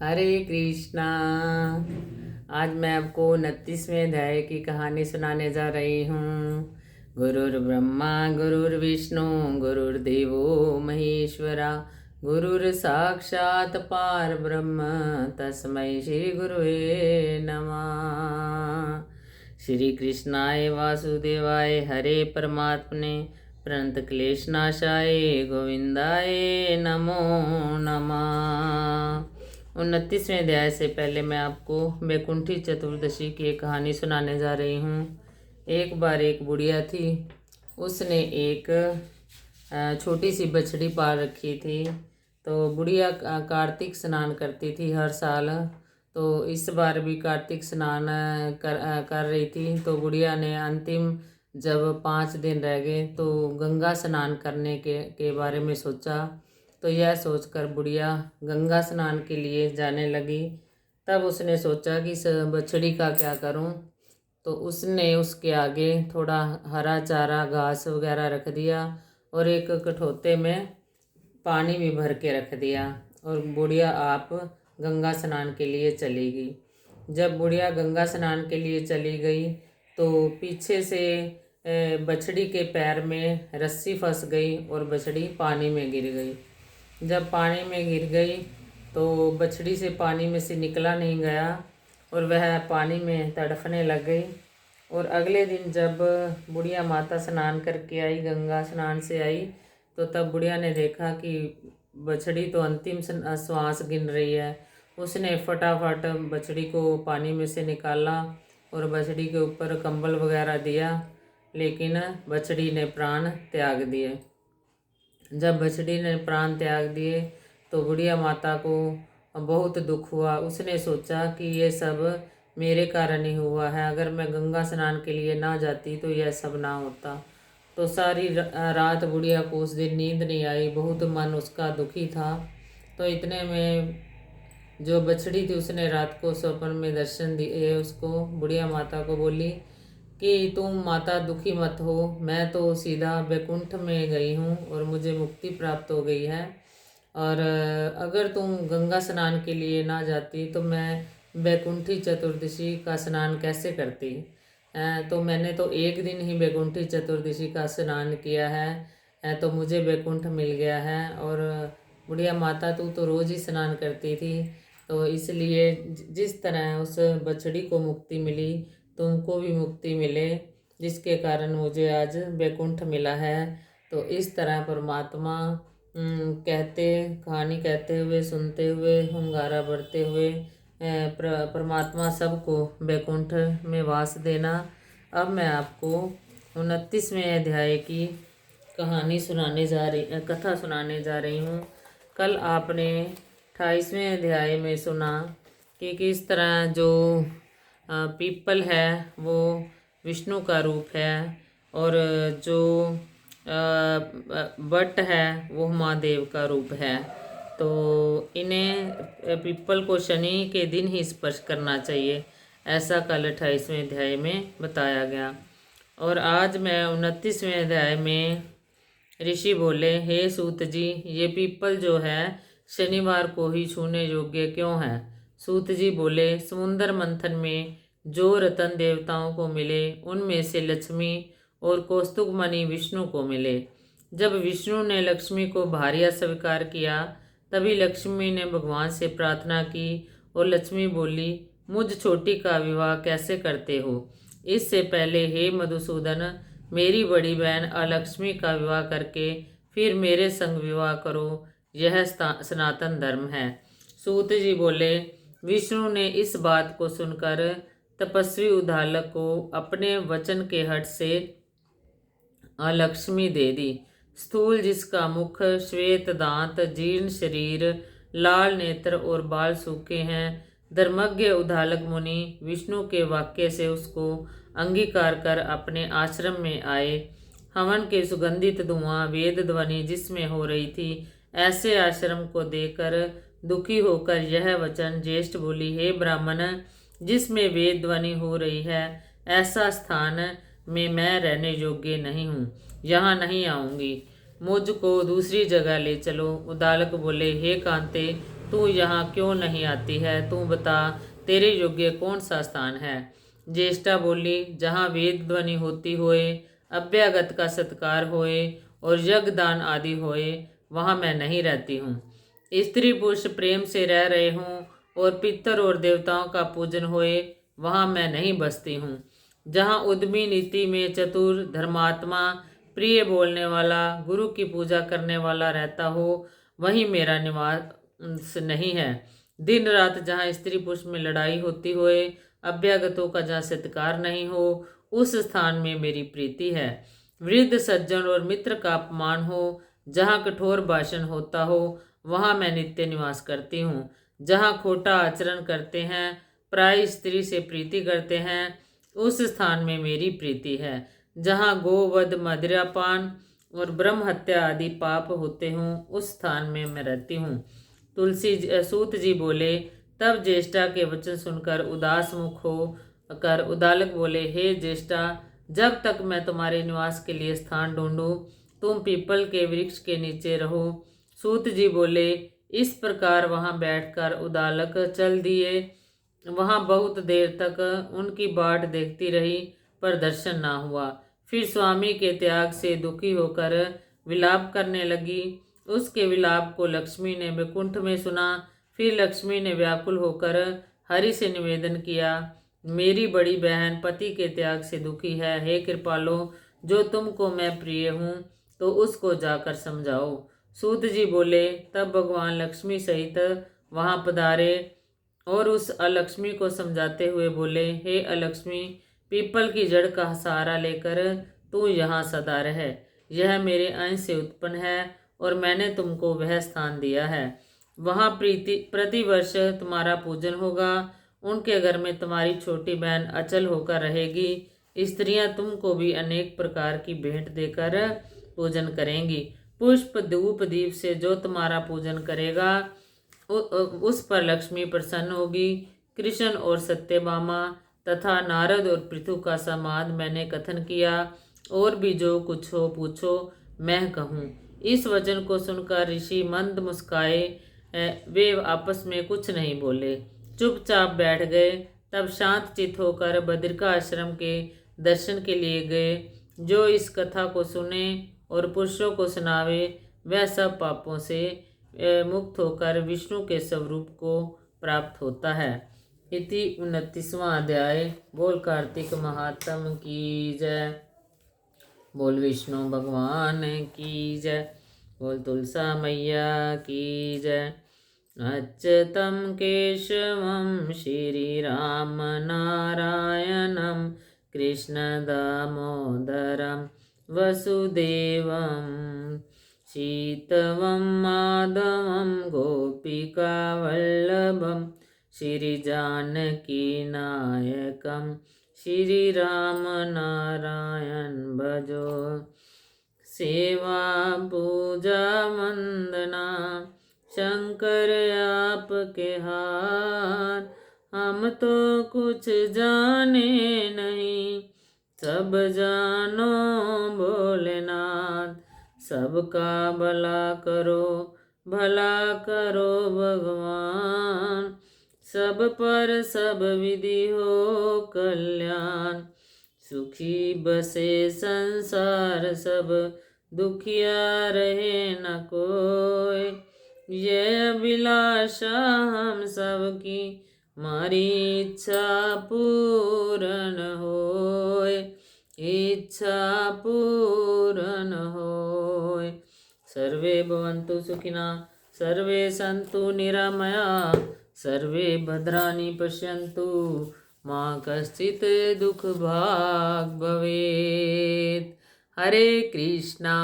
हरे कृष्णा। आज मैं आपको 29वें अध्याय की कहानी सुनाने जा रही हूँ। गुरुर्ब्रह्मा गुरुर्विष्णु गुरुर्देवो महेश्वरा गुरुर साक्षात पार ब्रह्म तस्मै श्री गुरुवे नमः। श्री कृष्णाय वासुदेवाय हरे परमात्मने प्रणत क्लेशनाशाय गोविंदाय नमो नमः। 29वें अध्याय से पहले मैं आपको वैकुंठी चतुर्दशी की एक कहानी सुनाने जा रही हूँ। एक बार एक बुढ़िया थी। उसने एक छोटी सी बछड़ी पाल रखी थी। तो बुढ़िया कार्तिक स्नान करती थी हर साल। तो इस बार भी कार्तिक स्नान कर रही थी। तो बुढ़िया ने अंतिम जब 5 दिन रह गए तो गंगा स्नान करने के बारे में सोचा। तो यह सोचकर बुढ़िया गंगा स्नान के लिए जाने लगी। तब उसने सोचा कि इस बछड़ी का क्या करूं। तो उसने उसके आगे थोड़ा हरा चारा घास वगैरह रख दिया और एक कठोते में पानी भी भर के रख दिया। और बुढ़िया आप गंगा स्नान के लिए चली गई। जब बुढ़िया गंगा स्नान के लिए चली गई तो पीछे से बछड़ी के पैर में रस्सी फंस गई और बछड़ी पानी में गिर गई। जब पानी में गिर गई तो बछड़ी से पानी में से निकला नहीं गया और वह पानी में तड़फने लग गई। और अगले दिन जब बुढ़िया माता स्नान करके आई, गंगा स्नान से आई, तो तब बुढ़िया ने देखा कि बछड़ी तो अंतिम श्वास गिन रही है। उसने फटाफट बछड़ी को पानी में से निकाला और बछड़ी के ऊपर कंबल वगैरह दिया, लेकिन बछड़ी ने प्राण त्याग दिए। जब बछड़ी ने प्राण त्याग दिए तो बुढ़िया माता को बहुत दुख हुआ। उसने सोचा कि ये सब मेरे कारण ही हुआ है। अगर मैं गंगा स्नान के लिए ना जाती तो यह सब ना होता। तो सारी रात बुढ़िया को उस दिन नींद नहीं आई। बहुत मन उसका दुखी था। तो इतने में जो बछड़ी थी उसने रात को स्वप्न में दर्शन दिए। उसको बुढ़िया माता को बोली कि तुम माता दुखी मत हो, मैं तो सीधा वैकुंठ में गई हूँ और मुझे मुक्ति प्राप्त हो गई है। और अगर तुम गंगा स्नान के लिए ना जाती तो मैं वैकुंठी चतुर्दशी का स्नान कैसे करती। तो मैंने तो एक दिन ही वैकुंठी चतुर्दशी का स्नान किया है, तो मुझे वैकुंठ मिल गया है। और बुढ़िया माता तू तो रोज़ ही स्नान करती थी, तो इसलिए जिस तरह उस बछड़ी को मुक्ति मिली तुमको भी मुक्ति मिले, जिसके कारण मुझे आज वैकुंठ मिला है। तो इस तरह परमात्मा कहानी कहते हुए, सुनते हुए, hunगारा बढ़ते हुए परमात्मा सबको वैकुंठ में वास देना। अब मैं आपको 29वें अध्याय की कथा सुनाने जा रही हूँ। कल आपने 28वें अध्याय में सुना कि किस तरह जो पीपल है वो विष्णु का रूप है और जो बट है वो महादेव का रूप है। तो इन्हें पीपल को शनि के दिन ही स्पर्श करना चाहिए, ऐसा कल 28वें अध्याय में बताया गया। और आज मैं 29वें अध्याय में ऋषि बोले, हे सूत जी, ये पीपल जो है शनिवार को ही छूने योग्य क्यों है। सूत जी बोले, समुद्र मंथन में जो रतन देवताओं को मिले उनमें से लक्ष्मी और कौस्तुभ मणि विष्णु को मिले। जब विष्णु ने लक्ष्मी को भार्या स्वीकार किया तभी लक्ष्मी ने भगवान से प्रार्थना की और लक्ष्मी बोली, मुझ छोटी का विवाह कैसे करते हो। इससे पहले हे मधुसूदन, मेरी बड़ी बहन अलक्ष्मी का विवाह करके फिर मेरे संग विवाह करो, यह सनातन धर्म है। सूत जी बोले, विष्णु ने इस बात को सुनकर तपस्वी उद्दालक को अपने वचन के हट से अलक्ष्मी दे दी। स्थूल जिसका मुख, श्वेत दांत, जीर्ण शरीर, लाल नेत्र और बाल सूखे हैं, धर्मज्ञ उद्दालक मुनि विष्णु के वाक्य से उसको अंगीकार कर अपने आश्रम में आए। हवन के सुगंधित धुआं, वेद ध्वनि जिसमें हो रही थी, ऐसे आश्रम को देखकर दुखी होकर यह वचन ज्येष्ठ बोली, हे ब्राह्मण, जिसमें वेद ध्वनि हो रही है ऐसा स्थान में मैं रहने योग्य नहीं हूँ, यहाँ नहीं आऊँगी, मुझको दूसरी जगह ले चलो। उद्दालक बोले, हे कांते, तू यहाँ क्यों नहीं आती है? तू बता, तेरे योग्य कौन सा स्थान है? ज्येष्ठा बोली, जहाँ वेद ध्वनि होती होए, अभ्यागत का सत्कार होए और यज्ञदान आदि होए, वहाँ मैं नहीं रहती हूँ। स्त्री पुरुष प्रेम से रह रहे हों और पितर और देवताओं का पूजन होए, वहाँ मैं नहीं बसती हूँ। जहाँ उद्यमी नीति में चतुर, धर्मात्मा, प्रिय बोलने वाला, गुरु की पूजा करने वाला रहता हो, वहीं मेरा निवास नहीं है। दिन रात जहाँ स्त्री पुरुष में लड़ाई होती होए, अभ्यागतों का जहाँ सत्कार नहीं हो, उस स्थान में मेरी प्रीति है। वृद्ध सज्जन और मित्र का अपमान हो, जहाँ कठोर भाषण होता हो, वहाँ मैं नित्य निवास करती हूँ। जहाँ खोटा आचरण करते हैं, प्राय स्त्री से प्रीति करते हैं, उस स्थान में मेरी प्रीति है। जहाँ गोवध, मदिरापान और ब्रह्म हत्या आदि पाप होते हों, उस स्थान में मैं रहती हूँ। सूत जी बोले, तब ज्येष्ठा के वचन सुनकर उदास मुख हो कर उदालक बोले, हे ज्येष्ठा, जब तक मैं तुम्हारे निवास के लिए स्थान ढूंढूं, तुम पीपल के वृक्ष के नीचे रहो। सूत जी बोले, इस प्रकार वहां बैठकर उदालक चल दिए। वहां बहुत देर तक उनकी बाट देखती रही, पर दर्शन ना हुआ। फिर स्वामी के त्याग से दुखी होकर विलाप करने लगी। उसके विलाप को लक्ष्मी ने वैकुंठ में सुना। फिर लक्ष्मी ने व्याकुल होकर हरि से निवेदन किया, मेरी बड़ी बहन पति के त्याग से दुखी है। हे कृपालो, जो तुमको मैं प्रिय हूँ, तो उसको जाकर समझाओ। सूत जी बोले, तब भगवान लक्ष्मी सहित वहां पधारे और उस अलक्ष्मी को समझाते हुए बोले, हे अलक्ष्मी, पीपल की जड़ का सहारा लेकर तू यहाँ सदा रह। यह मेरे अंश से उत्पन्न है और मैंने तुमको वह स्थान दिया है। वहाँ प्रतिवर्ष तुम्हारा पूजन होगा। उनके घर में तुम्हारी छोटी बहन अचल होकर रहेगी। स्त्रियां तुमको भी अनेक प्रकार की भेंट देकर पूजन करेंगी। पुष्प, धूप, दीप से जो तुम्हारा पूजन करेगा, उस पर लक्ष्मी प्रसन्न होगी। कृष्ण और सत्यभामा तथा नारद और पृथु का समाद मैंने कथन किया। और भी जो कुछ हो पूछो, मैं कहूँ। इस वचन को सुनकर ऋषि मंद मुस्काए। वे आपस में कुछ नहीं बोले, चुपचाप बैठ गए। तब शांत चित होकर बद्रिका आश्रम के दर्शन के लिए गए। जो इस कथा को सुने और पुरुषों को सुनावे, वह सब पापों से मुक्त होकर विष्णु के स्वरूप को प्राप्त होता है। इति 29वां अध्याय। बोल कार्तिक महात्म की जय। बोल विष्णु भगवान की जय। बोल तुलसा मैया की जय। अच्युतं केशवं श्रीराम नारायणं कृष्ण दामोदरं वसुदेवं शीतवं माधवं गोपिकावल्लभं श्रीजानकीनायकं श्रीराम नारायण भजो। सेवा पूजा वंदना शंकर आपके हाथ, हम तो कुछ जाने नहीं, सब जानो भोलेनाथ। सबका भला करो भगवान, सब पर सब विधि हो कल्याण। सुखी बसे संसार सब, दुखिया रहे न कोई। ये अभिलाषा हम सबकी, हमारी इच्छा पूर्ण होए, इच्छा पूर्ण होए। सर्वे भवन्तु सुखिनः, सर्वे सन्तु निरामया, सर्वे भद्राणि पश्यन्तु, मा कश्चित् दुःख भाग् भवेत्। हरे कृष्णा।